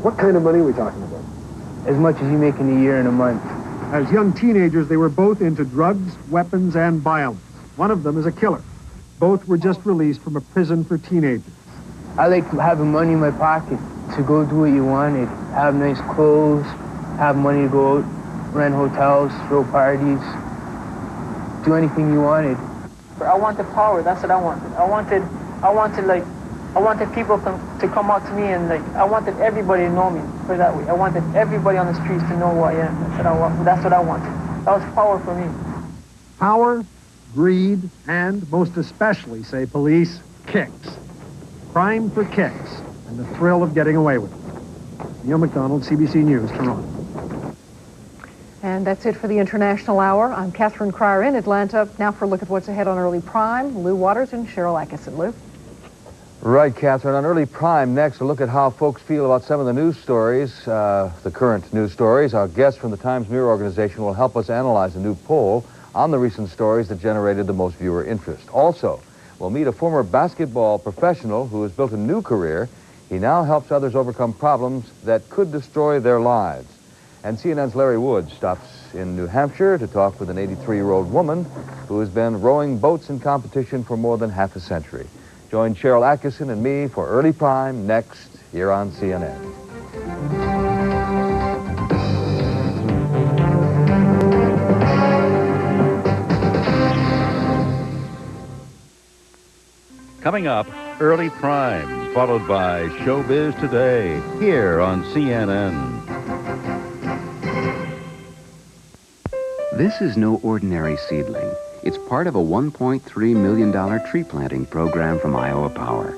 What kind of money are we talking about? As much as you make in a year and a month. As young teenagers, they were both into drugs, weapons, and violence. One of them is a killer. Both were just released from a prison for teenagers. I like having money in my pocket to go do what you wanted. Have nice clothes, have money to go out, rent hotels, throw parties, do anything you wanted. I wanted power, that's what I wanted. I wanted people to come out to me, and I wanted everybody to know me, put it that way. I wanted everybody on the streets to know who I am. That's what I wanted. That was power for me. Power, greed, and most especially, say police, kicks. Crime for kicks, and the thrill of getting away with it. Neil McDonald, CBC News, Toronto. And that's it for the International Hour. I'm Catherine Crier in Atlanta. Now for a look at what's ahead on Early Prime. Lou Waters and Cheryl Atkinson. Lou? Right, Catherine. On Early Prime next, a look at how folks feel about some of the news stories, the current news stories. Our guest from the Times-Mirror organization will help us analyze a new poll on the recent stories that generated the most viewer interest. Also, we'll meet a former basketball professional who has built a new career. He now helps others overcome problems that could destroy their lives. And CNN's Larry Woods stops in New Hampshire to talk with an 83-year-old woman who has been rowing boats in competition for more than half a century. Join Cheryl Atkinson and me for Early Prime next here on CNN. Coming up, Early Prime, followed by Showbiz Today, here on CNN. This is no ordinary seedling. It's part of a $1.3 million tree planting program from Iowa Power.